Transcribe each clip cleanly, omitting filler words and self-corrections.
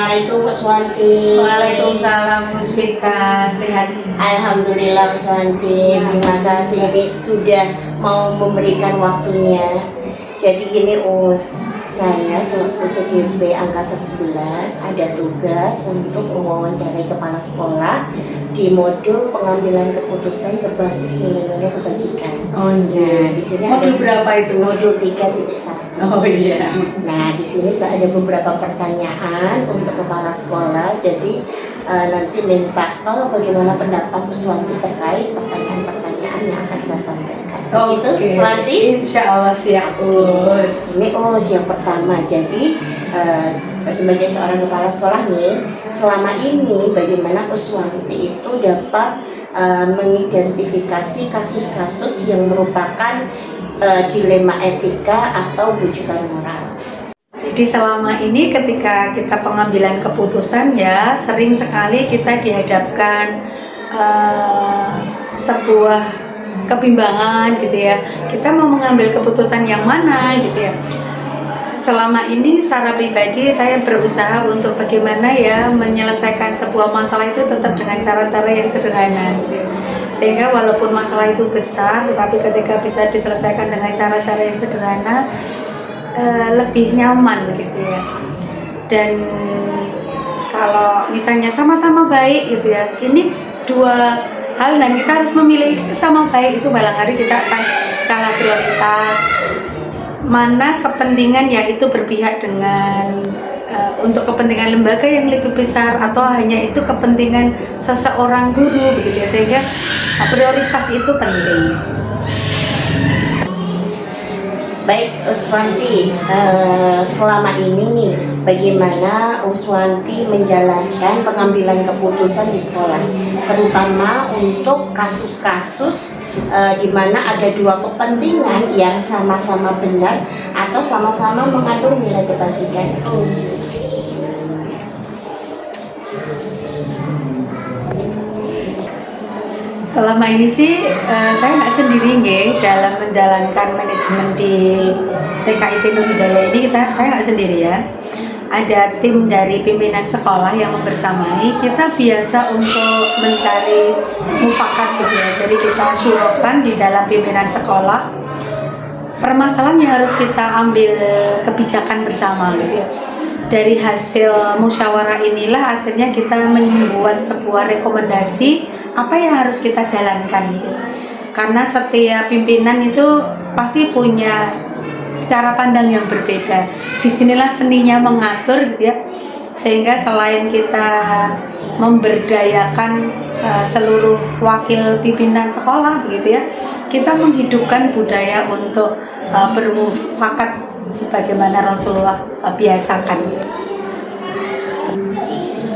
Assalamualaikum Uswanti. Waalaikumsalam Musbika, sehat. Alhamdulillah Uswanti, terima kasih ini sudah mau memberikan waktunya. Jadi gini saya selaku CGP Angkatan 11 ada tugas untuk mewawancarai kepala sekolah di modul pengambilan keputusan berbasis nilai-nilai kebajikan. Di sini modul berapa itu? Modul 3.1. Oh iya. Nah, di sini ada beberapa pertanyaan untuk kepala sekolah. Jadi nanti minta tolong bagaimana pendapat Uswanti terkait pertanyaan-pertanyaan yang akan saya sampaikan. Oke. Uswanti? Insya Allah siap Us. Ini yang pertama. Jadi sebagai seorang kepala sekolah nih, selama ini bagaimana Uswanti itu dapat mengidentifikasi kasus-kasus yang merupakan dilema etika atau bujukan moral. Jadi selama ini ketika kita pengambilan keputusan ya sering sekali kita dihadapkan sebuah kebimbangan gitu ya. Kita mau mengambil keputusan yang mana gitu ya. Selama ini secara pribadi saya berusaha untuk bagaimana ya menyelesaikan sebuah masalah itu tetap dengan cara-cara yang sederhana gitu ya. Sehingga walaupun masalah itu besar tapi ketika bisa diselesaikan dengan cara-cara yang sederhana lebih nyaman gitu ya. Dan kalau misalnya sama-sama baik gitu ya, ini dua hal dan kita harus memilih sama baik itu barangkali kita akan skala prioritas mana kepentingan yang itu berpihak dengan untuk kepentingan lembaga yang lebih besar atau hanya itu kepentingan seseorang guru begitu ya, sehingga prioritas itu penting. Baik Uswanti, selama ini nih bagaimana Uswanti menjalankan pengambilan keputusan di sekolah, terutama untuk kasus-kasus di mana ada dua kepentingan yang sama-sama benar atau sama-sama mengandung nilai kebajikan. Selama ini sih saya nggak sendiri nggih dalam menjalankan manajemen di TKIT Nur Hidayah ini saya nggak sendirian. Ada tim dari pimpinan sekolah yang membersamai. Kita biasa untuk mencari mufakat gitu ya. Jadi kita syuruhkan di dalam pimpinan sekolah permasalahan yang harus kita ambil kebijakan bersama gitu ya. Dari hasil musyawarah inilah akhirnya kita membuat sebuah rekomendasi apa yang harus kita jalankan gitu. Karena setiap pimpinan itu pasti punya cara pandang yang berbeda. Disinilah seninya mengatur gitu ya. Sehingga selain kita memberdayakan seluruh wakil pimpinan sekolah gitu ya, kita menghidupkan budaya untuk bermufakat sebagaimana Rasulullah biasakan.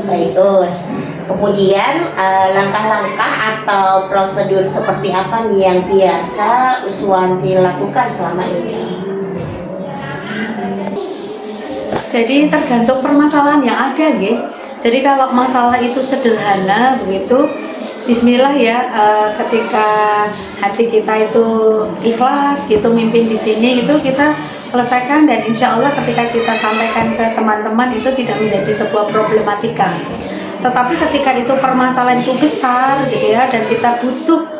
Baik Us. Kemudian langkah-langkah atau prosedur seperti apa nih yang biasa Uswanti lakukan selama ini? Jadi tergantung permasalahan yang ada nggih. Jadi kalau masalah itu sederhana begitu, bismillah ya, ketika hati kita itu ikhlas gitu mimpin di sini gitu kita selesaikan, dan insya Allah ketika kita sampaikan ke teman-teman itu tidak menjadi sebuah problematika. Tetapi ketika itu permasalahan itu besar gitu ya, dan kita butuh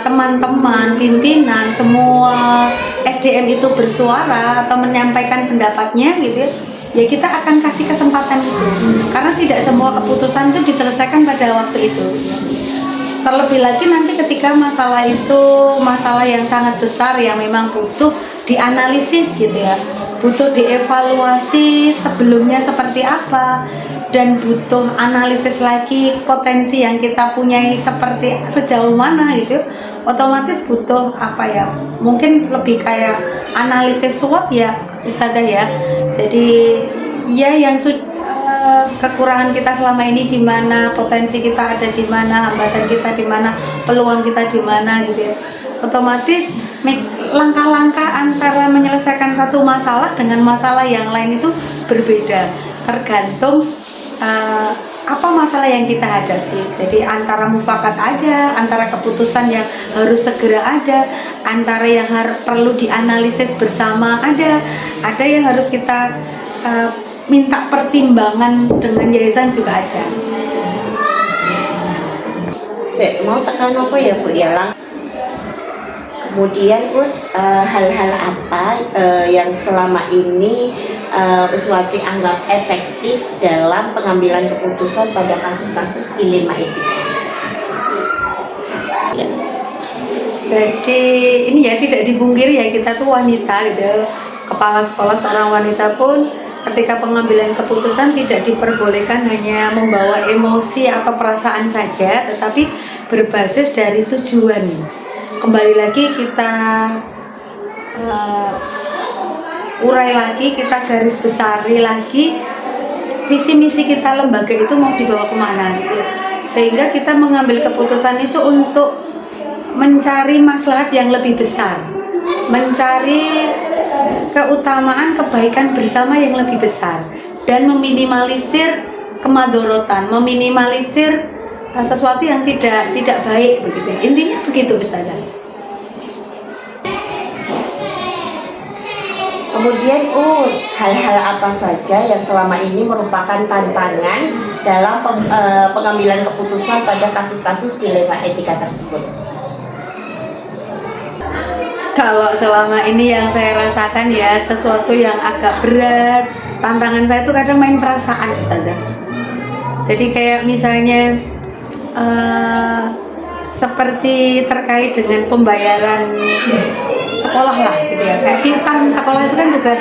teman-teman, pimpinan, semua SDM itu bersuara atau menyampaikan pendapatnya gitu ya, kita akan kasih kesempatan itu. Karena tidak semua keputusan itu diselesaikan pada waktu itu. Terlebih lagi nanti ketika masalah itu masalah yang sangat besar yang memang butuh dianalisis gitu ya, butuh dievaluasi sebelumnya seperti apa, dan butuh analisis lagi potensi yang kita punyai seperti sejauh mana gitu, otomatis butuh apa ya, mungkin lebih kayak analisis SWOT ya Ustazah ya. Jadi ya yang kekurangan kita selama ini di mana, potensi kita ada di mana, hambatan kita di mana, peluang kita di mana gitu ya. Otomatis langkah-langkah antara menyelesaikan satu masalah dengan masalah yang lain itu berbeda, tergantung apa masalah yang kita hadapi. Jadi antara mufakat ada, antara keputusan yang harus segera ada, antara yang perlu dianalisis bersama ada yang harus kita minta pertimbangan dengan yayasan juga ada. Saya mau tekan apa ya Bu ya? Kemudian hal-hal apa yang selama ini Uswati anggap efektif dalam pengambilan keputusan pada kasus-kasus dilema etika? Ya. Jadi ini ya tidak dipungkiri ya, kita tuh wanita gitu, kepala sekolah seorang wanita pun ketika pengambilan keputusan tidak diperbolehkan hanya membawa emosi atau perasaan saja, tetapi berbasis dari tujuan. Kembali lagi kita urai lagi, kita garis besari lagi visi misi kita lembaga itu mau dibawa kemana gitu. Sehingga kita mengambil keputusan itu untuk mencari maslahat yang lebih besar, mencari keutamaan kebaikan bersama yang lebih besar, dan meminimalisir kemadorotan, meminimalisir sesuatu yang tidak baik begitu. Intinya begitu Ustazah. Kemudian hal-hal apa saja yang selama ini merupakan tantangan dalam pengambilan keputusan pada kasus-kasus dilema etika tersebut? Kalau selama ini yang saya rasakan ya sesuatu yang agak berat, tantangan saya itu kadang main perasaan Ustazah. Jadi kayak misalnya seperti terkait dengan pembayaran sekolah lah gitu ya, kayak piutang sekolah itu kan juga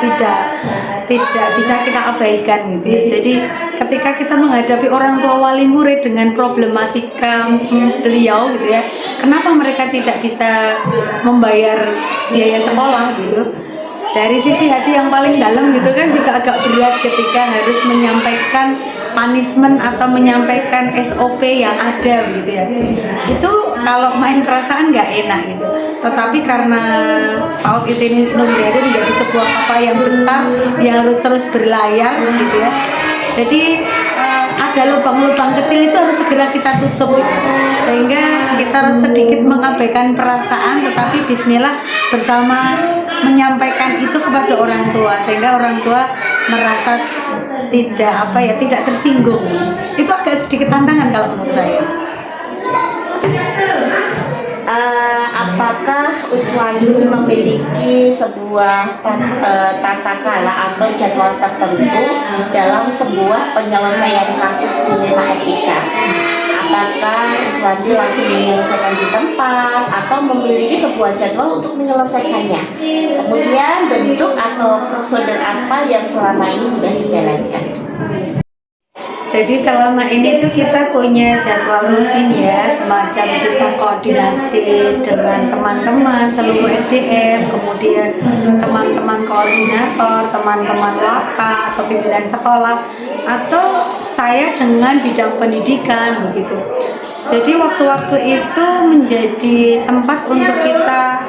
tidak bisa kita abaikan gitu ya. Jadi ketika kita menghadapi orang tua wali murid dengan problematika beliau gitu ya, kenapa mereka tidak bisa membayar biaya sekolah gitu, dari sisi hati yang paling dalam gitu kan juga agak berat ketika harus menyampaikan punishment atau menyampaikan SOP yang ada gitu ya. Itu kalau main perasaan nggak enak gitu. Tetapi karena PAUD ITB Nurhidayat menjadi sebuah kapal yang besar yang harus terus berlayar gitu ya. Jadi ada lubang-lubang kecil itu harus segera kita tutup gitu. Sehingga kita sedikit mengabaikan perasaan, tetapi bismillah bersama menyampaikan itu kepada orang tua sehingga orang tua merasa tidak tersinggung. Itu agak sedikit tantangan kalau menurut saya. Apakah Uswati memiliki sebuah tata cara atau jadwal tertentu dalam sebuah penyelesaian kasus dilema etika? Apakah Uswati langsung menyelesaikan di tempat atau memiliki sebuah jadwal untuk menyelesaikannya? Kemudian bentuk atau prosedur apa yang selama ini sudah dijalankan? Jadi selama ini tuh kita punya jadwal rutin ya, semacam kita koordinasi dengan teman-teman seluruh SDM, kemudian teman-teman koordinator, teman-teman waka atau pimpinan sekolah, atau saya dengan bidang pendidikan begitu. Jadi waktu-waktu itu menjadi tempat untuk kita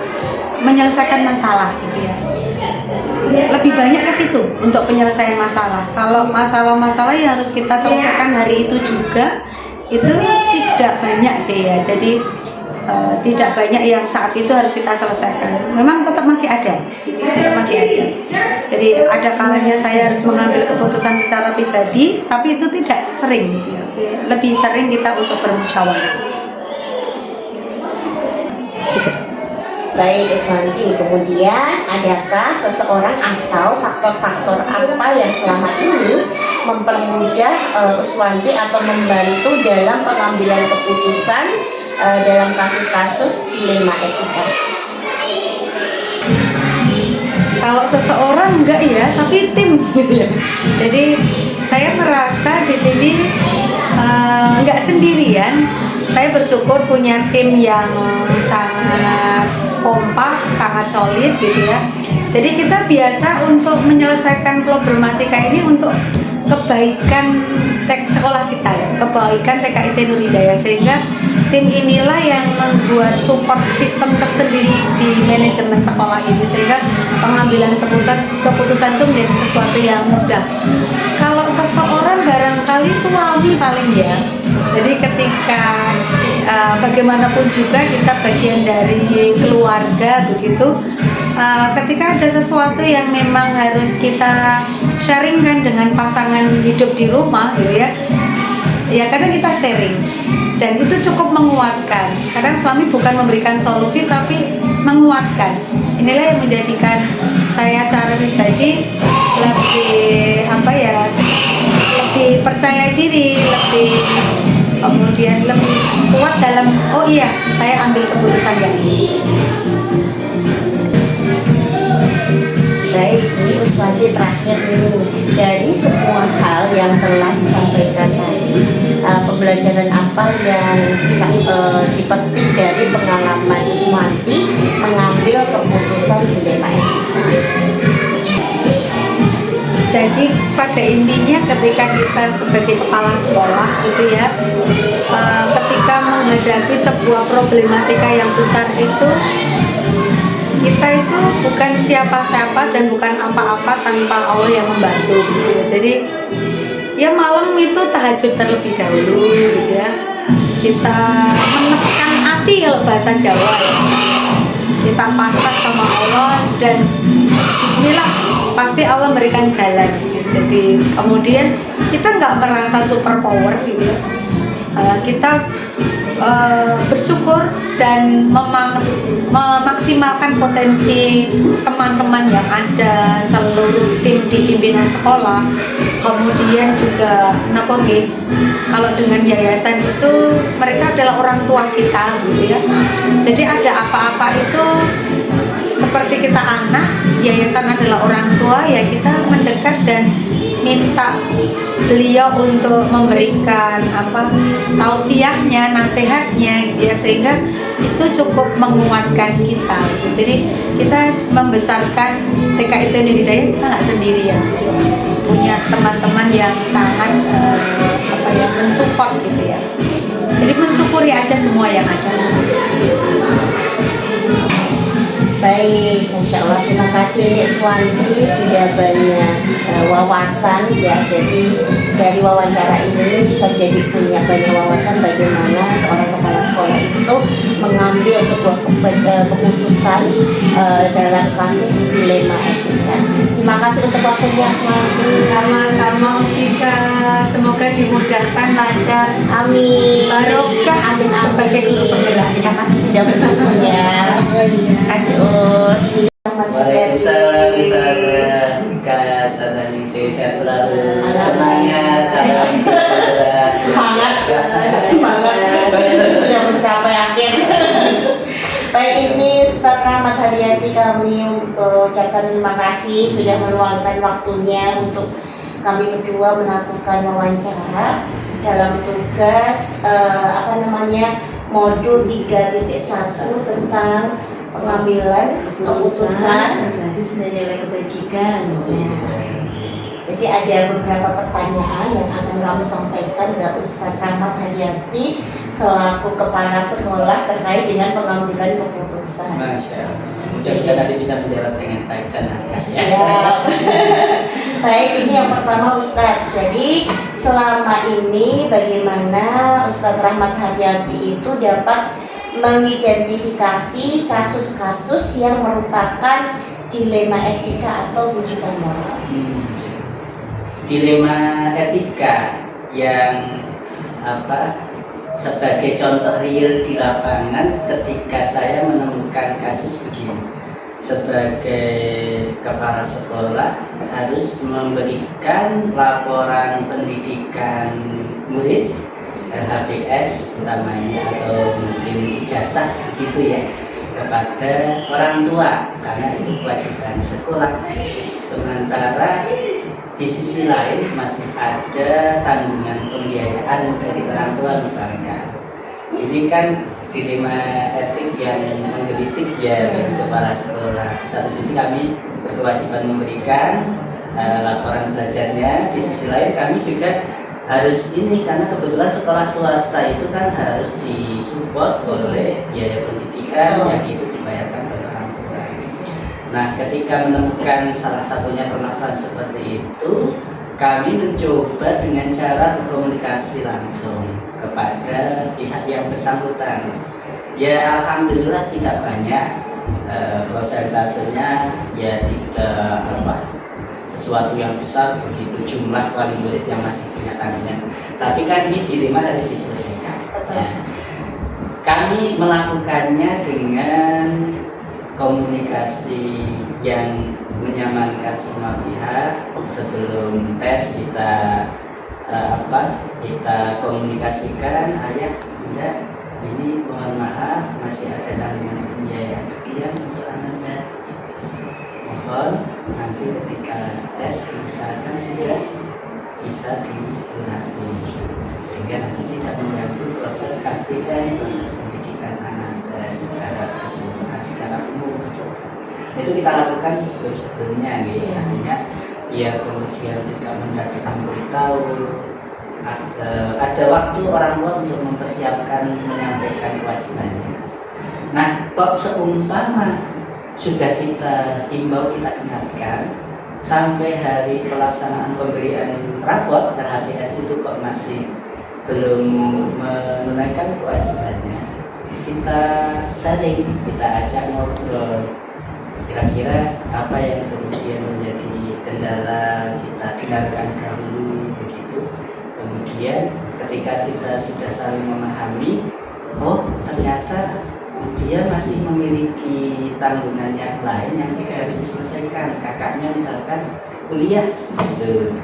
menyelesaikan masalah gitu ya. Lebih banyak ke situ untuk penyelesaian masalah. Kalau masalah-masalah yang harus kita selesaikan hari itu juga itu tidak banyak sih ya. Jadi tidak banyak yang saat itu harus kita selesaikan. Memang tetap masih ada, tetap masih ada. Jadi ada kalanya saya harus mengambil keputusan secara pribadi, tapi itu tidak sering. Lebih sering kita untuk bermusyawarah. Baik, Uswati. Kemudian, adakah seseorang atau faktor-faktor apa yang selama ini mempermudah Uswati atau membantu dalam pengambilan keputusan dalam kasus-kasus dilema etika? Kalau seseorang enggak ya, tapi tim gitu ya. Jadi saya merasa di sini enggak sendirian. Saya bersyukur punya tim yang sangat kompak, sangat solid gitu ya. Jadi kita biasa untuk menyelesaikan problematika ini untuk kebaikan sekolah kita ya, kebaikan TKIT Nurhidayat, sehingga tim inilah yang membuat support sistem tersendiri di manajemen sekolah ini sehingga pengambilan keputusan itu menjadi sesuatu yang mudah. Kalau seseorang barangkali suami paling ya. Jadi ketika bagaimanapun juga kita bagian dari keluarga begitu, ketika ada sesuatu yang memang harus kita sharingkan dengan pasangan hidup di rumah gitu ya, ya kadang kita sharing dan itu cukup menguatkan. Kadang suami bukan memberikan solusi tapi menguatkan. Inilah yang menjadikan saya secara pribadi lebih percaya diri, kemudian lebih kuat dalam oh iya saya ambil keputusan yang ini. Baik, ini Uswati terakhir nih, dari semua hal yang telah disampaikan tadi, pembelajaran apa yang bisa dipetik dari pengalaman Uswati mengambil keputusan dilema etika? Jadi pada intinya ketika kita sebagai kepala sekolah gitu ya, ketika menghadapi sebuah problematika yang besar itu, kita itu bukan siapa-siapa dan bukan apa-apa tanpa Allah yang membantu gitu. Jadi ya malam itu tahajud terlebih dahulu gitu ya. Kita menekan hati kalau bahasa Jawa ya. Kita pasrah sama Allah dan bismillah pasti Allah memberikan jalan gitu. Jadi kemudian kita nggak merasa super power gitu ya. Kita bersyukur dan memaksimalkan potensi teman-teman yang ada, seluruh tim di pimpinan sekolah. Kemudian juga kalau dengan yayasan itu mereka adalah orang tua kita gitu ya. Jadi ada apa-apa itu seperti kita anak, yayasan adalah orang tua, ya kita mendekat dan minta beliau untuk memberikan tausiahnya, nasihatnya gitu ya, sehingga itu cukup menguatkan kita. Jadi kita membesarkan TKI Tni Hidayah kita nggak sendirian, punya teman-teman yang sangat mensupport gitu ya. Jadi mensyukuri aja semua yang ada. Baik, Insya Allah terima kasih Nik Swanti sudah banyak wawasan ya. Jadi dari wawancara ini bisa jadi punya banyak wawasan bagaimana seorang kepala sekolah itu mengambil sebuah keputusan dalam kasus dilema etika. Terima kasih untuk waktunya Swanti. Sama-sama Usika, semoga dimudahkan lancar. Amin. Barokah Amin. Sebagai guru penggerak. Terima kasih sudah bergabung ya. Terima kasih Us. Waalaikumsalam Ustazah Ika, Ustazah Ningsih, sehat selalu, semangat, semangat sudah mencapai akhir. Baik, ini Ustaz Rahmat Haryati kami ucapkan terima kasih sudah meluangkan waktunya untuk kami berdua melakukan wawancara dalam tugas modul 3.1 tentang pengambilan keputusan berbasis nilai kebajikan. Jadi ada beberapa pertanyaan yang akan kami sampaikan ke Ustadz Rahmat Haryati selaku kepala sekolah terkait dengan pengambilan keputusan. Masya Allah. Mudah-mudahan nanti bisa menjawab dengan baik dan lancar ya. Baik, ini yang pertama Ustadz. Jadi selama ini bagaimana Ustadz Rahmat Haryati itu dapat mengidentifikasi kasus-kasus yang merupakan dilema etika atau rujukan moral? Dilema etika yang sebagai contoh real di lapangan ketika saya menemukan kasus begini. Sebagai kepala sekolah harus memberikan laporan pendidikan murid, LHPS utamanya, atau mungkin ijazah begitu ya, kepada orang tua karena itu kewajiban sekolah. Sementara di sisi lain masih ada tanggungan pembiayaan dari orang tua misalkan. Ini kan dilema etik yang menggelitik ya bagi kepala sekolah. Di satu sisi kami berkewajiban memberikan laporan belajarnya, di sisi lain kami juga harus ini karena kebetulan sekolah swasta itu kan harus disupport oleh biaya pendidikan yang itu dibayarkan oleh orang tua. Nah, ketika menemukan salah satunya permasalahan seperti itu, kami mencoba dengan cara berkomunikasi langsung kepada pihak yang bersangkutan. Ya alhamdulillah tidak banyak, Prosentasenya ya tidak sesuatu yang besar begitu jumlah wali murid yang masih punya tanggungan. Tapi kan ini dilema harus diselesaikan. Ya. Kami melakukannya dengan komunikasi yang menyamankan semua pihak. Sebelum tes kita kita komunikasikan, ayah, bunda, ini mohon maaf masih ada tanggungan pembiayaan sekian untuk Anda. Mohon nanti ketika tes diusahakan sudah bisa dilunasi, sehingga nanti tidak mengganggu proses KPK, proses pendidikan Anda secara keseluruhan, secara umum. Itu kita lakukan sebelumnya, gitu. Artinya biar kemudian tidak mendadak memberitahu, ada waktu orang tua untuk mempersiapkan menyampaikan kewajibannya. Nah, kok seumpama sudah kita himbau, kita ingatkan, sampai hari pelaksanaan pemberian rapot RHPS itu kok masih belum menunaikan kewajibannya, kita sharing, kita ajak ngobrol, kira-kira apa yang kemudian menjadi kendala, kita dengarkan dahulu begitu. Kemudian ketika kita sudah saling memahami, oh ternyata dia masih memiliki tanggungan yang lain yang juga harus diselesaikan, kakaknya misalkan kuliah gitu.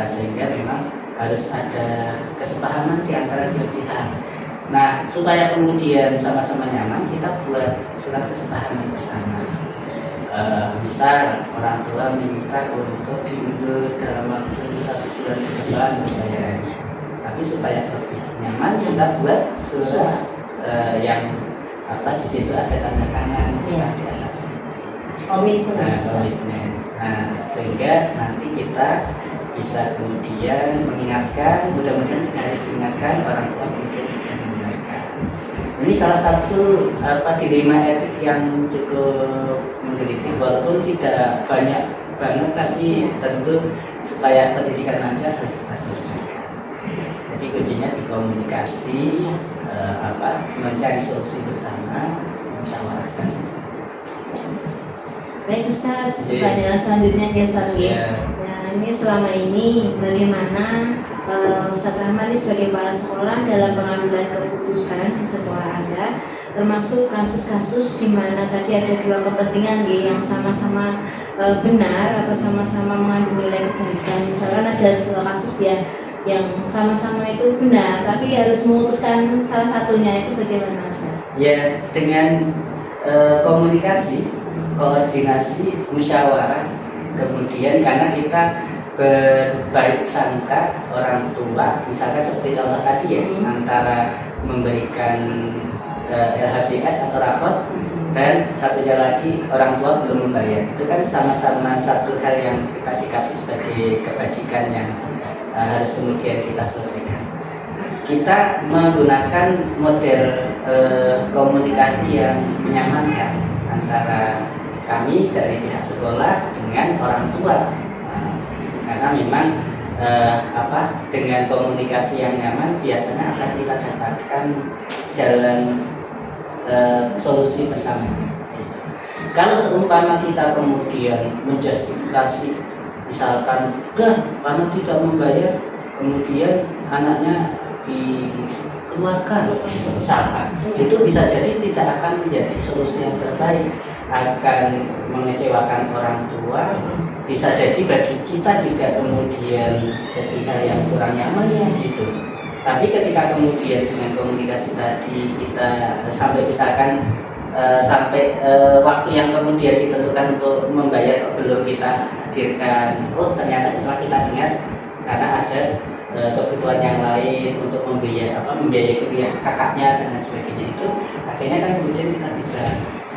Sehingga memang harus ada kesepahaman di antara dua pihak. Nah, supaya kemudian sama-sama nyaman, kita buat surat kesepahaman bersama. Misal orang tua minta untuk diundur dalam waktu 1 bulan ke depan pembayarannya, tapi supaya lebih nyaman kita buat surat yang di situ ada tanda tangan di atas komitmen. Nah, sehingga nanti kita bisa kemudian mengingatkan, mudah-mudahan tidak harus diingatkan, orang tua kemudian juga menunaikan. Ini salah satu dilema etik yang cukup menggelitik, walaupun tidak banyak banget, tapi tentu supaya pendidikan lancar harus kita selesaikan. Jadi kuncinya di komunikasi, mencari solusi bersama, musyawarahkan. Baik Ustaz, pertanyaan selanjutnya ya Ustaz. Nah, ini selama ini bagaimana Ustaz Rahmadi sebagai kepala sekolah dalam pengambilan keputusan di sekolah Anda, termasuk kasus-kasus di mana tadi ada dua kepentingan yang sama-sama benar atau sama-sama mengandung nilai kebaikan. Misalkan ada sebuah kasus yang sama-sama itu benar, tapi harus memutuskan salah satunya, itu bagaimana Ustaz? Ya, dengan komunikasi, koordinasi, musyawarah, kemudian karena kita berbaik sangka orang tua, misalkan seperti contoh tadi ya, antara memberikan LHPS atau rapot dan satunya lagi orang tua belum membayar, itu kan sama-sama satu hal yang kita sikapi sebagai kebajikan yang harus kemudian kita selesaikan. Kita menggunakan model komunikasi yang menyamankan antara kami dari pihak sekolah dengan orang tua, karena memang dengan komunikasi yang nyaman biasanya akan kita dapatkan jalan solusi bersama. Kalau seumpama kita kemudian menjustifikasi, misalkan karena tidak membayar kemudian anaknya dikeluarkan, misalkan, itu bisa jadi tidak akan menjadi solusi yang terbaik, akan mengecewakan orang tua, bisa jadi bagi kita juga kemudian jadi hal yang kurang nyaman ya gitu. Tapi ketika kemudian dengan komunikasi tadi kita sampai misalkan waktu yang kemudian ditentukan untuk membayar belum kita hadirkan, oh ternyata setelah kita dengar karena ada kebutuhan yang lain untuk membiayai kuliah kakaknya dan lain sebagainya, itu akhirnya kan kemudian kita bisa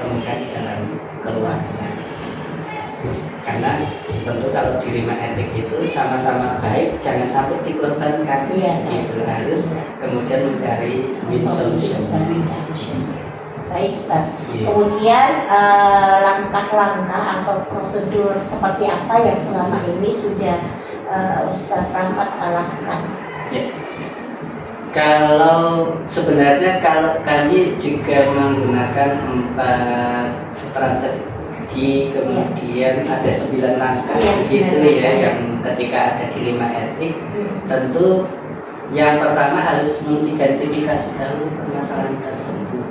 temukan jalan keluarnya. Karena tentu kalau dilema etik itu sama-sama baik, jangan sampai dikorbankan, gitu. Harus kemudian mencari win solution. Baik Ustaz. Kemudian langkah-langkah atau prosedur seperti apa yang selama ini sudah Ustaz Rahmat lakukan? Ya. Kalau sebenarnya kalau kami juga menggunakan 4 strategi, kemudian ada 9 langkah Iya, gitu 9 ya, langkah. yang ketika ada dilema etik, tentu yang pertama harus mengidentifikasi dahulu permasalahan tersebut.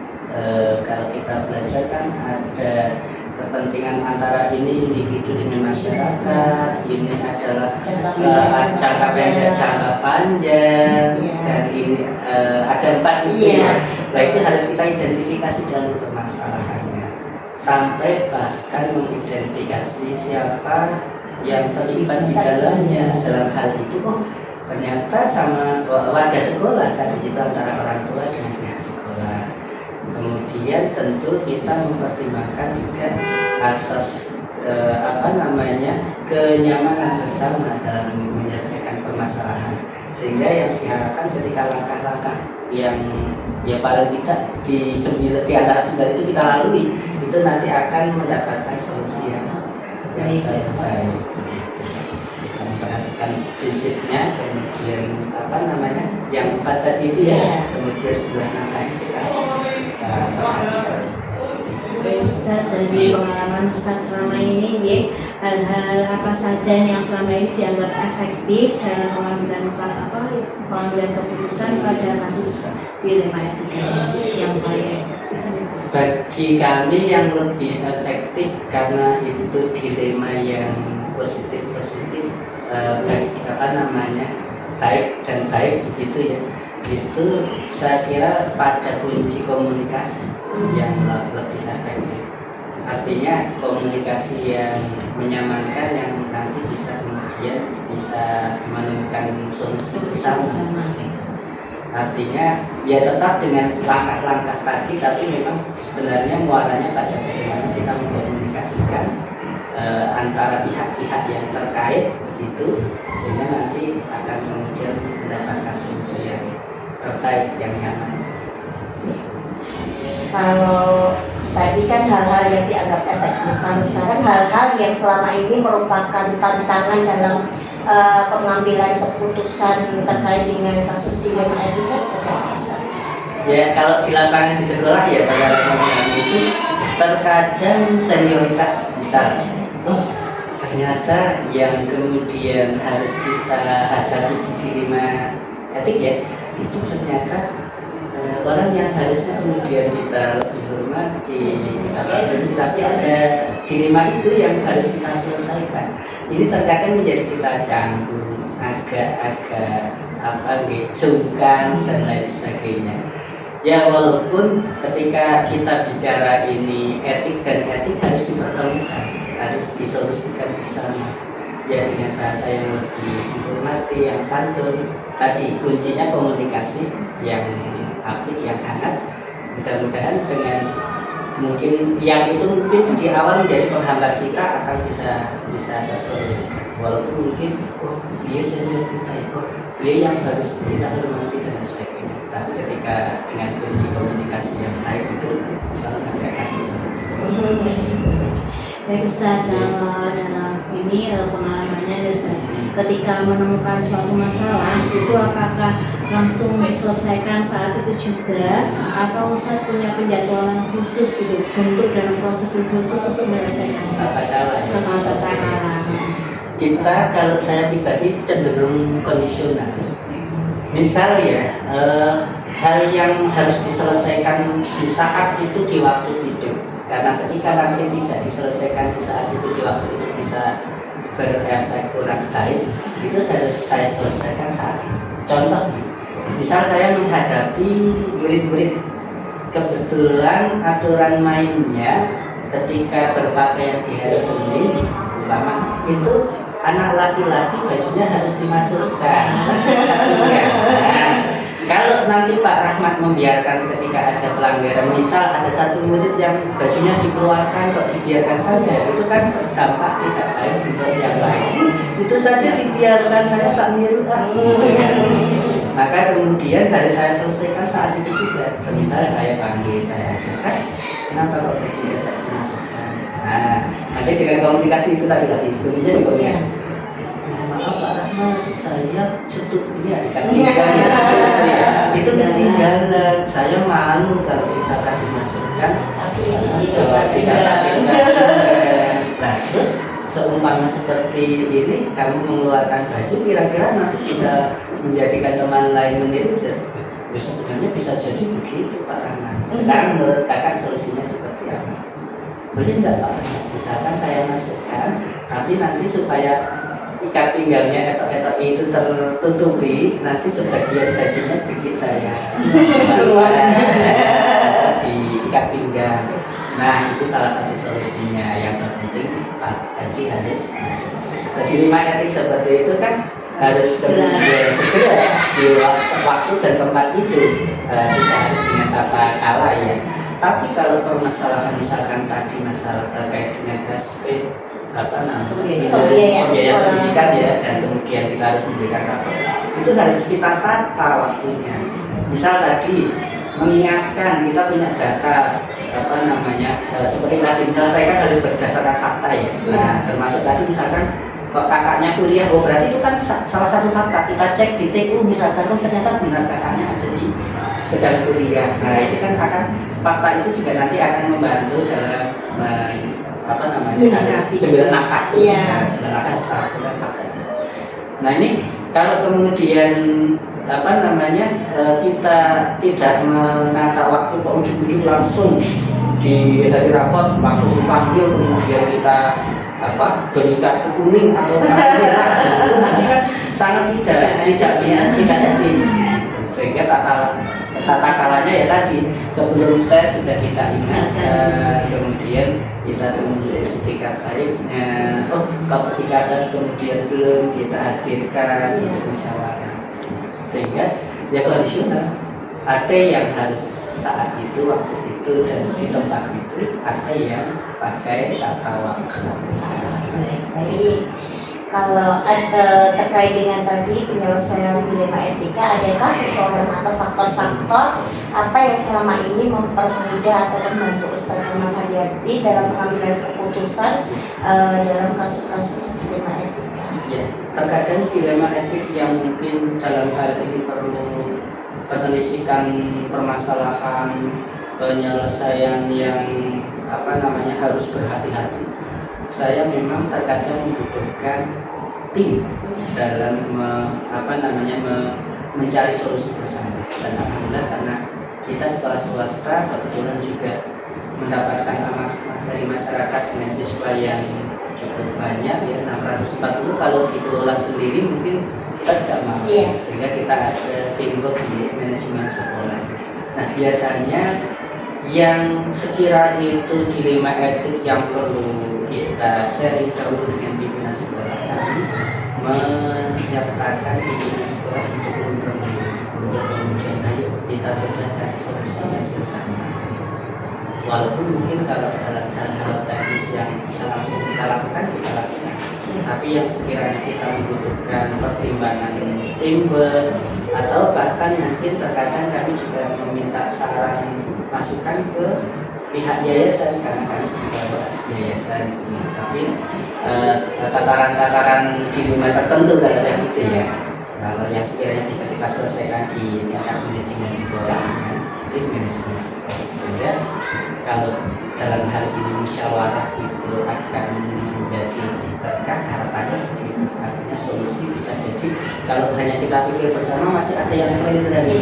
Kalau kita belajar kan ada kepentingan antara ini individu dengan masyarakat, ini adalah jangka pendek, jangka panjang, Iya. dan ini ada 4 itu. Iya. Nah itu harus kita identifikasi dahulu permasalahannya, sampai bahkan mengidentifikasi siapa yang terlibat di dalamnya. Dalam hal itu, oh ternyata sama warga sekolah kan, di situ antara orang tua dengan pihak sekolah. Kemudian tentu kita mempertimbangkan juga asas kenyamanan bersama dalam menyelesaikan permasalahan, sehingga yang diharapkan ketika langkah-langkah yang ya paling tidak di antara 9 itu kita lalui, itu nanti akan mendapatkan solusi yang terbaik. Kita memperhatikan prinsipnya, kemudian yang 4 tadi itu ya, kemudian sebelah langkah kita perhatikan. Ustadz, dari pengalaman Ustadz selama ini, ya, hal-hal apa saja yang selama ini dianggap efektif dalam pengambilan keputusan pada kasus dilema etika yang paling efektif? Bagi kami yang lebih efektif, karena itu dilema yang positif, baik dan baik begitu ya, itu saya kira pada kunci komunikasi yang lebih efektif. Artinya komunikasi yang menyamankan, yang nanti bisa kemudian bisa menemukan solusi bersama. Artinya ya tetap dengan langkah-langkah tadi, tapi memang sebenarnya muaranya pada bagaimana kita mengkomunikasikan antara pihak-pihak yang terkait begitu, sehingga nanti akan kemudian mendapatkan solusi yang terkait, yang nyaman. Kalau tadi kan hal-hal yang dianggap efektif, kalau sekarang hal-hal yang selama ini merupakan tantangan dalam pengambilan keputusan terkait dengan kasus dilema etika seperti apa, Ustaz? Ya kalau di lapangan di sekolah ya pengalaman itu terkadang senioritas besar. Oh ternyata yang kemudian harus kita hadapi di dilema etik ya, itu ternyata orang yang harusnya kemudian kita lebih hormati, kita hormati, tapi ada dilema itu yang harus kita selesaikan. Ini terkadang menjadi kita canggung, agak sungkan dan lain sebagainya. Ya walaupun ketika kita bicara ini etik dan etik harus dipertemukan, harus disolusikan bersama. Ya dengan bahasa yang lebih menghormati, yang santun. Tadi kuncinya komunikasi yang apik, yang hangat. Mudah-mudahan dengan mungkin yang itu mungkin di awal menjadi penghambat kita akan bisa tersolusikan. Walaupun mungkin dia senior kita itu, dia yang harus kita hormati dan sebagainya. Tapi ketika dengan kunci komunikasi yang baik itu selalu nanti akan diselesaikan. Baik Ustaz, dalam ini pengalamannya Ustaz, ketika menemukan suatu masalah itu apakah langsung diselesaikan saat itu juga, atau Ustaz punya penjadwalan khusus gitu, bentuk dan prosedur khusus untuk menyelesaikan Tata cara? Kita kalau saya pribadi cenderung kondisional. Misal ya, hal yang harus diselesaikan di saat itu, di waktu itu. Karena ketika nanti tidak diselesaikan di saat itu, di waktu itu bisa berefek kurang baik, itu harus saya selesaikan saat itu. Contoh, misal saya menghadapi murid-murid, kebetulan aturan mainnya ketika berpakaian di hari Senin, umpama itu anak laki-laki bajunya harus dimasukkan. Nah, kalau nanti Pak Rahmat membiarkan ketika ada pelanggaran, misal ada satu murid yang bajunya dikeluarkan kok dibiarkan saja, itu kan berdampak tidak baik untuk yang lain. Itu saja dibiarkan, saya tak niru. Maka kemudian harus saya selesaikan saat itu juga. Semisal saya panggil, saya ajarkan, kenapa kok bajunya tak dimasukkan? Nah, nanti dengan komunikasi itu tadi kuncinya di komunikasi. Maaf Pak Rahmat, saya setupnya ikat pinggang ya seperti ya. Itu ketinggalan. Saya malu kalau misalkan dimasukkan tidak tinggal. Nah terus seumpama seperti ini kamu mengeluarkan baju, kira-kira nanti bisa menjadikan teman lain meniru. Ya sebenarnya bisa jadi begitu Pak Rahman. Sekarang menurut kakak solusinya seperti apa? Boleh nggak Pak Rahman? Misalkan saya masukkan, tapi nanti supaya ikat pinggangnya etok-etok itu tertutupi, nanti sebagian bajunya sedikit saya di ikat pinggang. Nah itu salah satu solusinya. Yang terpenting Pak baju harus masuk. Nah, dilema etik seperti itu kan harus kemudian segera di waktu dan tempat itu, tidak harus dengan tata kala ya. Tapi kalau permasalahan misalkan tadi masalah terkait dengan aspek apa namanya pembiayaan pendidikan ya, dan kemudian kita harus memberikan rapor, itu harus kita tata waktunya. Misal tadi mengingatkan kita punya data apa namanya seperti tadi menyelesaikan harus berdasarkan fakta ya. Nah termasuk tadi misalkan kok kakaknya kuliah, oh berarti itu kan salah satu fakta. Kita cek di TU misalkan, oh ternyata benar kakaknya ada di sedang kuliah. Nah itu kan akan fakta itu juga nanti akan membantu dalam apa namanya 9 langkah. Iya. 9 langkah harus lakukan fakta itu. Nah ini kalau kemudian apa namanya kita tidak menata waktu ke ujung-ujung langsung di hari rapot langsung dipanggil kemudian kita apa berikan kuning atau kartu merah, itu nanti kan sangat tidak etis. Sehingga tata kalanya ya tadi sebelum tes sudah kita ingatkan, kemudian kita tunggu ketika baiknya. Oh kalau ketika tes kemudian belum kita hadirkan untuk musyawarah. Sehingga ya kondisional, ada yang harus saat itu waktu itu dan di tempat itu, ada yang pakai tata waktu. Baik, kalau terkait dengan tadi penyelesaian dilema etika, adakah seseorang atau faktor-faktor apa yang selama ini mempermudah atau membantu Ustaz Rahman Haryati dalam pengambilan keputusan dalam kasus-kasus dilema etika? Ya, terkadang dilema etik yang mungkin dalam hal ini perlu penyelesaian permasalahan, penyelesaian yang apa namanya harus berhati-hati. Saya memang terkadang membutuhkan tim dalam mencari solusi bersama. Dan alhamdulillah karena kita sekolah swasta kebetulan juga mendapatkan amanah dari masyarakat dengan siswa yang cukup banyak ya, 640. Kalau dikelola sendiri mungkin kita tidak mampu, sehingga kita ada teamwork di manajemen sekolah. Nah biasanya yang sekira itu dilema etik yang perlu kita sharing dahulu dengan pimpinan sekolah, kami menyertakan pimpinan sekolah untuk kemudian ayo kita coba cari solusi bersama. Walaupun mungkin kalau dalam hal-hal teknis yang bisa langsung kita lakukan, tapi yang sekiranya kita membutuhkan pertimbangan teamwork atau bahkan mungkin terkadang kami juga meminta saran masukan ke pihak yayasan karena kami di bawah yayasan, tapi tataran-tataran dilema tertentu kalau yang itu ya, kalau yang sekiranya bisa kita selesaikan di tingkat manajemen sekolah, tim manajemen sekolah, sehingga kalau dalam hal ini musyawarah itu akan menjadi lebih berkah, harapannya begitu. Artinya solusi bisa jadi kalau hanya kita pikir bersama masih ada yang lain dari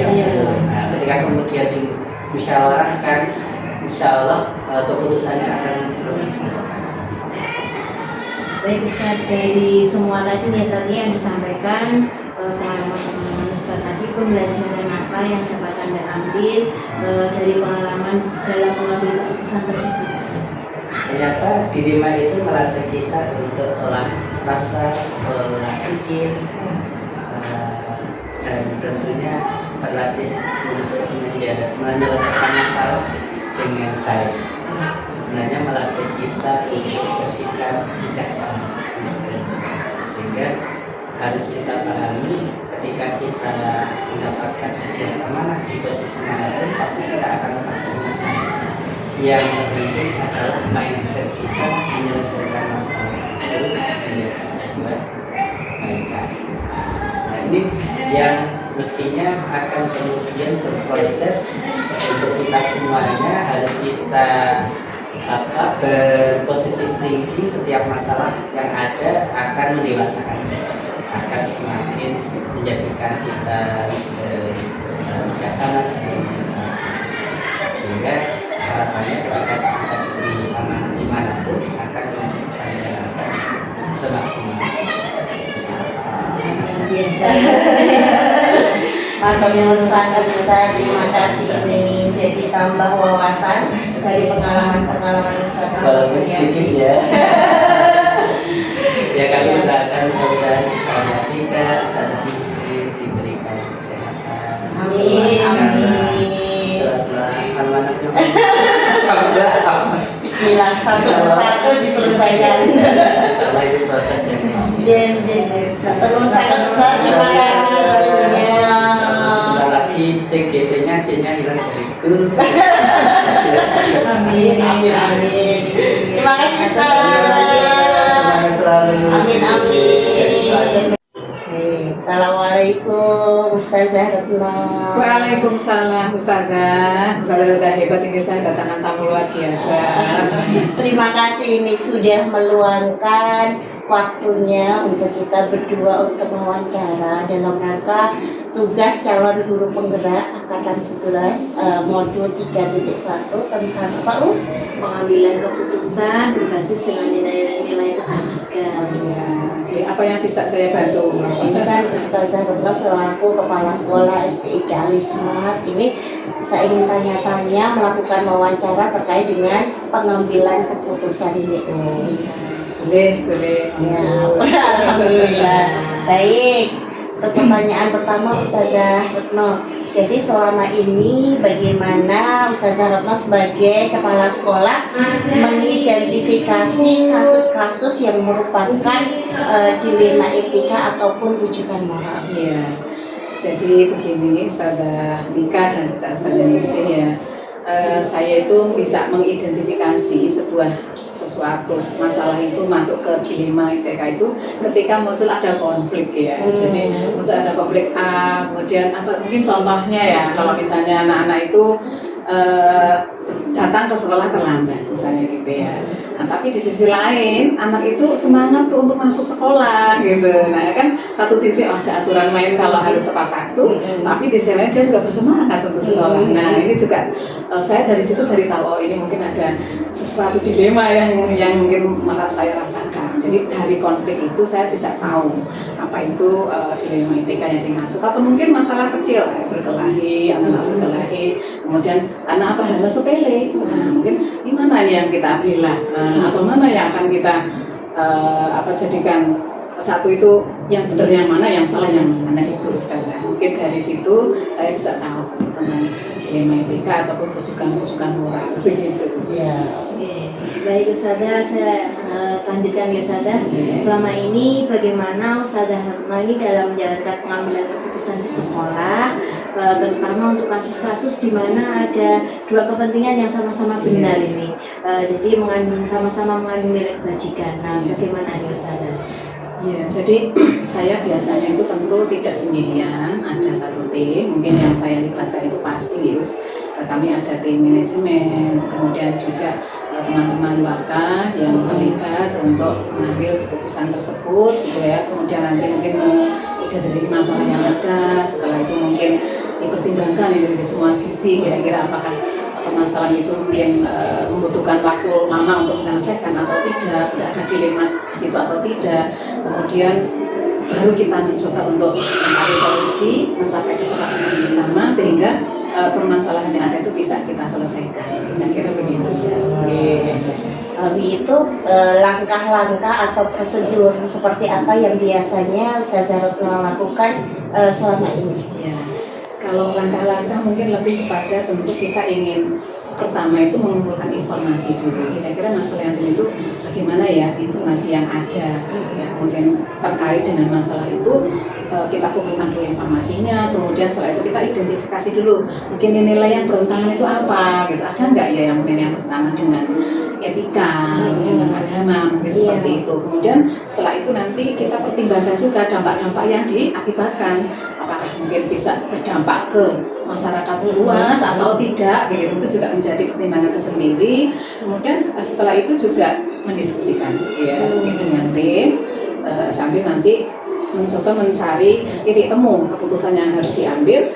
nah, ketika kemudian dimusyawarahkan, insya Allah keputusannya akan lebih berkah. Baik Ustaz, dari semua tadi yang disampaikan, pengalaman Ustaz tadi, pembelajaran apa yang dapat Anda ambil dari pengalaman dalam mengambil keputusan tersebut? Ternyata dilema itu melatih kita untuk olah rasa, olah pikir, dan tentunya berlatih untuk menyelesaikan masalah dengan baik. Sebenarnya melatih kita untuk bersikap bijaksana, sehingga harus kita pahami ketika kita mendapatkan sebuah amanah di posisi manapun pasti kita akan pasti masalah. Yang terpenting adalah mindset kita menyelesaikan masalah itu menjadi sebuah kebaikan. ini yang mestinya akan kemudian berproses untuk kita semuanya. Harus kita berpositif thinking. Setiap masalah yang ada akan mendewasakan, akan semakin menjadikan kita bijaksana dan bersama. Sehingga harapannya ketika kita diberi amanah dimanapun akan bisa menjalankan semaksimal. Biasa. Mantap sangat Ustaz, terima kasih ini jadi tambah wawasan dari pengalaman-pengalaman Ustaz. Walaupun sedikit ya. Ya kami berdoakan mudah-mudahan Ustaz Rafika, Ustaz Muslim diberikan kesehatan. Amin, amin. Amanahnya. Bismillah, satu persatu diselesaikan. Sama itu prosesnya. Terima kasih. Terima kasih. Sebentar lagi CGP-nya C-nya hilang dari guru. Amin, amin, amin. Terima kasih Ustaz. Semangat selalu. Amin, amin. Assalamualaikum Ustazah Retno. Waalaikumsalam Ustazah. Ustazah hebat ini, saya datangan tamu luar biasa. Terima kasih ini sudah meluangkan waktunya untuk kita berdua untuk mewawancara dalam rangka tugas calon guru penggerak angkatan 11 modul 3.1 tentang apa Us? Pengambilan keputusan berbasis dengan nilai-nilai kebajikan. Ya, apa yang bisa saya bantu? Ini kan Ustazah Retno selaku Kepala Sekolah SD Idealismat ini saya ingin tanya-tanya melakukan wawancara terkait dengan pengambilan keputusan ini Us. Boleh. Ya, alhamdulillah. Baik. Untuk pertanyaan pertama Ustazah Retno. Jadi selama ini bagaimana Ustazah Retno sebagai kepala sekolah mengidentifikasi kasus-kasus yang merupakan dilema etika ataupun rujukan moral? Iya. Jadi begini Ustazah Nika dan Ustazah Ningsih ya. Saya itu bisa mengidentifikasi sesuatu masalah itu masuk ke dilema ITK itu ketika muncul ada konflik ya. Jadi muncul ada konflik A, kemudian apa mungkin contohnya ya kalau misalnya anak-anak itu datang ke sekolah terlambat misalnya gitu ya. Nah, tapi di sisi lain anak itu semangat tuh untuk masuk sekolah gitu. Nah kan satu sisi ada aturan main kalau harus tepat waktu, tapi di sisi lain dia juga bersemangat untuk sekolah. Nah ini juga saya dari situ dari tahu oh ini mungkin ada sesuatu dilema yang mungkin malah saya rasakan. Jadi dari konflik itu saya bisa tahu apa itu dilema etika yang dimaksud atau mungkin masalah kecil berkelahi, anak-anak berkelahi, kemudian karena apa hal sepele. Nah mungkin gimana nih yang kita bela atau mana yang akan kita jadikan satu itu yang benar yang mana, yang salah yang mana itu Ustazah. Mungkin dari situ saya bisa tahu tentang dilema etika ataupun rujukan moral begitu. Ya. Oke. Baik Ustazah, saya lanjutkan ya Ustazah. Selama ini bagaimana Ustazah Retno ini dalam menjalankan pengambilan keputusan di sekolah, terutama untuk kasus-kasus di mana ada dua kepentingan yang sama-sama benar ini, jadi sama-sama mengandung nilai kebajikan. Nah, bagaimana nih Ustazah? Ya, jadi saya biasanya itu tentu tidak sendirian, ada satu tim, mungkin yang saya libatkan itu pasti kami ada tim manajemen, kemudian juga teman-teman warga yang terlibat untuk mengambil keputusan tersebut gitu ya. Kemudian nanti mungkin dari masalah yang ada, setelah itu mungkin dipertimbangkan dari semua sisi kira-kira apakah permasalahan itu mungkin membutuhkan waktu lama untuk menyelesaikan atau tidak, ada dilema di situ atau tidak. Kemudian baru kita mencoba untuk mencari solusi, mencapai kesepakatan bersama sehingga permasalahan yang ada itu bisa kita selesaikan. Kira-kira begitu. Lalu itu langkah-langkah atau prosedur seperti apa yang biasanya Ustazah Retno lakukan selama ini? Ya. Kalau langkah-langkah mungkin lebih kepada tentu kita ingin pertama itu mengumpulkan informasi dulu. Kira-kira masalah yang itu bagaimana ya informasi yang ada, ya mungkin terkait dengan masalah itu kita kumpulkan dulu informasinya. Kemudian setelah itu kita identifikasi dulu mungkin nilai yang bertentangan itu apa, gitu. Ada nggak ya yang mungkin yang bertentangan dengan etika, dengan agama, mungkin seperti itu. Kemudian setelah itu nanti kita pertimbangkan juga dampak-dampak yang diakibatkan, apakah mungkin bisa berdampak ke masyarakat luas atau tidak, begitu itu juga menjadi pertimbangan tersendiri. Kemudian setelah itu juga mendiskusikan ya dengan tim sambil nanti mencoba mencari titik temu keputusan yang harus diambil,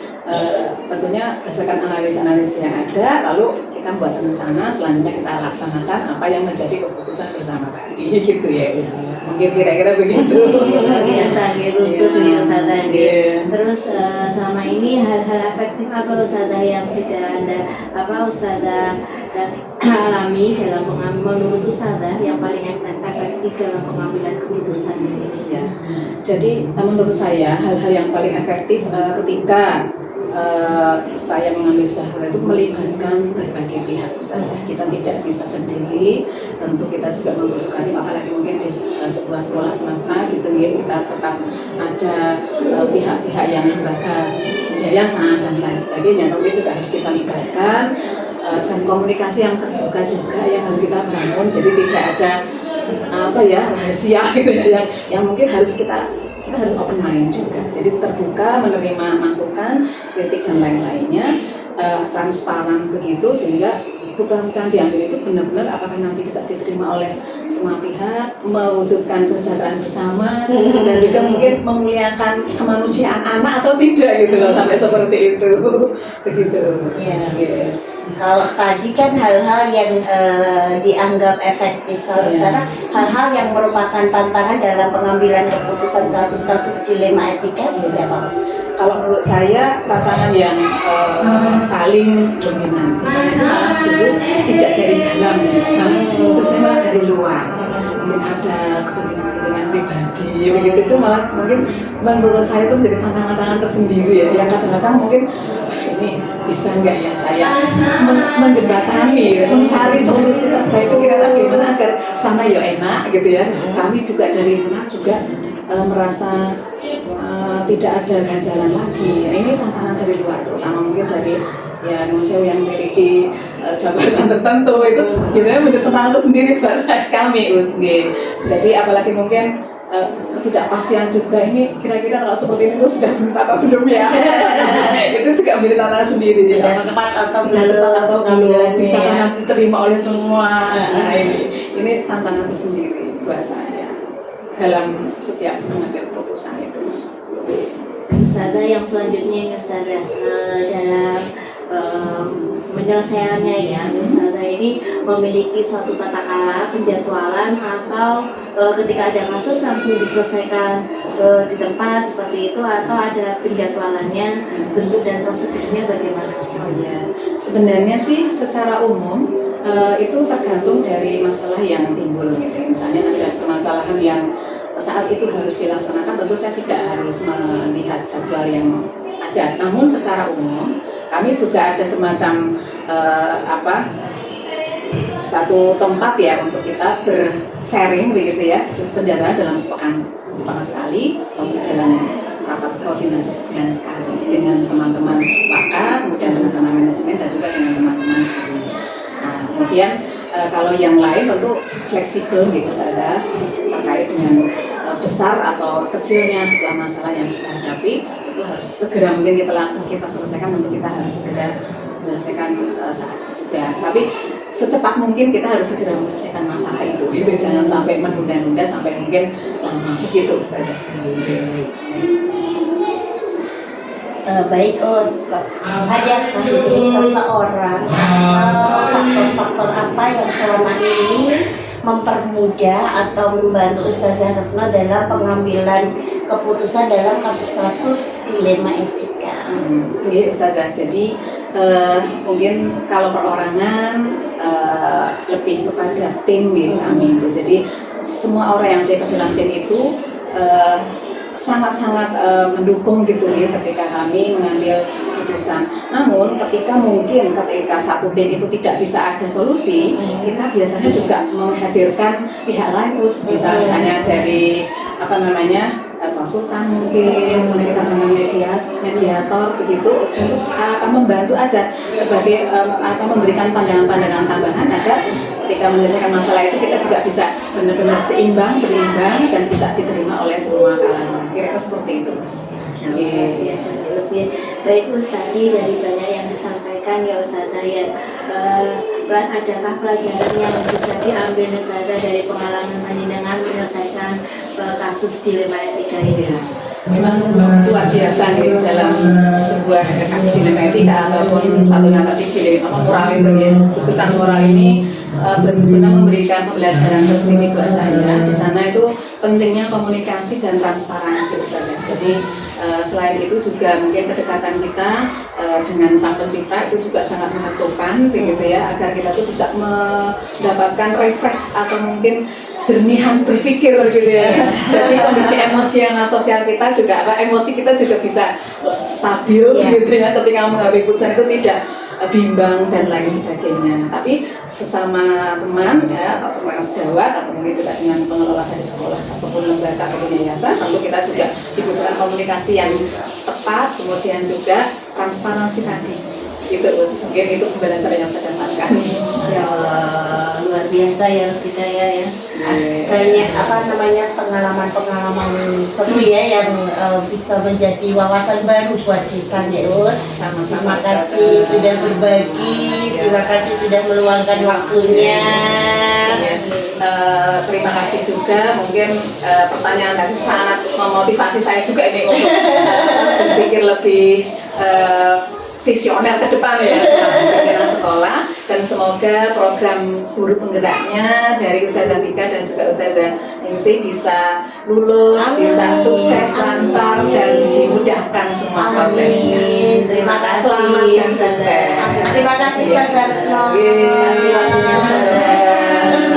tentunya berdasarkan analisis yang ada, lalu kita buat rencana selanjutnya kita laksanakan apa yang menjadi keputusan bersama tadi gitu ya. Mungkin kira-kira begitu. Luar biasa gitu ya Ustazah. Terus selama ini hal-hal efektif apa Ustazah yang sudah Anda Ustazah alami dalam menurut Ustazah yang paling efektif dalam pengambilan keputusan ini? Iya. Jadi menurut saya hal-hal yang paling efektif ketika saya mengambil sebuah keputusan itu melibatkan berbagai pihak. Kita tidak bisa sendiri, tentu kita juga membutuhkan tim, apalagi mungkin di sebuah sekolah swasta gitu ya, kita tetap ada pihak-pihak yang lembaga yayasan dan lain sebagainya, tapi juga harus kita libatkan, dan komunikasi yang terbuka juga yang harus kita bangun, jadi tidak ada rahasia gitu ya, yang mungkin harus kita harus open mind juga, jadi terbuka menerima masukan, kritik dan lain-lainnya, transparan begitu, sehingga keputusan diambil itu benar-benar apakah nanti bisa diterima oleh semua pihak, mewujudkan kesejahteraan bersama, dan juga mungkin memuliakan kemanusiaan anak atau tidak gitu loh, sampai seperti itu begitu. Yeah. Kalau tadi kan hal-hal yang dianggap efektif, kalau sekarang hal-hal yang merupakan tantangan dalam pengambilan keputusan kasus-kasus dilema etika seperti apa, Mas? Kalau menurut saya tantangan yang paling dominan misalnya itu malah dulu tidak dari dalam, terus saya malah dari luar, mungkin ada kepentingan pribadi begitu, itu malah mungkin menurut saya itu menjadi tantangan tersendiri ya, yang kadang-kadang mungkin ini bisa nggak ya saya menjembatani, mencari solusi terbaik itu kira-kira gimana agar sana ya enak gitu ya, kami juga dari luar juga merasa tidak ada ganjalan lagi. Ini tantangan dari luar, terutama mungkin dari Indonesia yang memiliki jabatan tertentu, itu biasanya menjadi tantangan tersendiri buat kami USG. Jadi apalagi mungkin ketidakpastian juga, ini kira-kira kalau seperti ini tuh sudah benar apa belum ya? Itu juga menjadi tantangan sendiri. Sudah tepat atau belum, bisa nanti diterima oleh semua. Nah, ini tantangan tersendiri buat saya dalam setiap mengambil keputusan itu. Ustazah yang selanjutnya Ustazah dalam penyelesaiannya ya, Ustazah ini memiliki suatu tata cara penjadwalan atau ketika ada kasus langsung diselesaikan di tempat seperti itu, atau ada penjadwalannya, bentuk dan prosedurnya bagaimana Ustazah? Oh ya, sebenarnya sih secara umum itu tergantung dari masalah yang timbul gitu. Misalnya ada permasalahan yang saat itu harus dilaksanakan, tentu saya tidak harus melihat jadwal yang ada. Namun secara umum kami juga ada semacam satu tempat ya untuk kita bersharing begitu ya, penjadwalan dalam sepekan sekali atau dalam rapat koordinasi sebulan sekali dengan teman-teman pakar, kemudian dengan teman manajemen dan juga dengan teman-teman. Nah, kemudian kalau yang lain tentu fleksibel gitu saja terkait dengan besar atau kecilnya sebuah masalah yang kita hadapi, itu harus segera mungkin kita selesaikan, untuk kita harus segera menyelesaikan saat itu juga. Tapi secepat mungkin kita harus segera menyelesaikan masalah itu, gitu. Jangan sampai menunda-nunda sampai mungkin lama begitu saja. Baik, adakah seseorang atau faktor-faktor apa yang selama ini mempermudah atau membantu Ustazah Retno dalam pengambilan keputusan dalam kasus-kasus dilema etika? Iya Ustazah, jadi mungkin kalau perorangan lebih kepada tim gitu kami itu. Jadi semua orang yang terlibat dalam tim itu sangat-sangat mendukung gitu ya ketika kami mengambil keputusan. Namun ketika satu tim itu tidak bisa ada solusi, kita biasanya juga menghadirkan pihak lain, misalnya dari konsultan mungkin, kemudian kita dengan mediator begitu untuk membantu aja sebagai memberikan pandangan-pandangan tambahan agar ketika menyelesaikan masalah itu kita juga bisa benar-benar seimbang, berimbang dan bisa diterima oleh semua kalangan. Kira-kira seperti itu, Mas. Biasa Mas ya. Baik Mas, tadi dari banyak yang disampaikan ya Ustazah ya, adakah pelajaran yang bisa diambil Ustazah dari pengalaman panjenengan menyelesaikan kasus dilema etika ini? Memang luar biasa nih dalam sebuah kasus dilema etika ataupun satunya tadi dilema moral itu ya, rujukan moral ini benar-benar memberikan pembelajaran tersendiri buat saya. Di sana itu pentingnya komunikasi dan transparansi misalnya. Jadi selain itu juga mungkin kedekatan kita dengan Sang Pencipta itu juga sangat menentukan begitu ya, agar kita tuh bisa mendapatkan refresh atau mungkin jernihan berpikir gitu ya. Jadi kondisi emosional sosial kita juga emosi kita juga bisa stabil gitu ya, ketika mengambil keputusan itu tidak bimbang dan lain sebagainya. Tapi sesama teman ya, atau teman sejawat atau mungkin juga dengan pengelola dari sekolah ataupun lembaga ataupun yayasan, tentu kita juga dibutuhkan komunikasi yang tepat, kemudian juga transparansi tadi. Gitu, mungkin itu pembelajaran yang saya dapatkan. Ya Allah, luar biasa ya sudah ya. Banyak pengalaman-pengalaman seru ya yang bisa menjadi wawasan baru buat kita ya Us. Terima kasih sudah berbagi, terima kasih sudah meluangkan waktunya. Terima kasih juga, mungkin pertanyaan tadi sangat memotivasi saya juga ini untuk berpikir lebih visioner ke depan ya dengan sekolah, dan semoga program guru penggeraknya dari Ustazah Vika dan juga Ustazah Ningsih bisa lulus, bisa sukses, lancar dan dimudahkan semua prosesnya. Terima kasih. Selamat dan sukses. Terima kasih Ustazah. Terima kasih waktunya, Ustazah.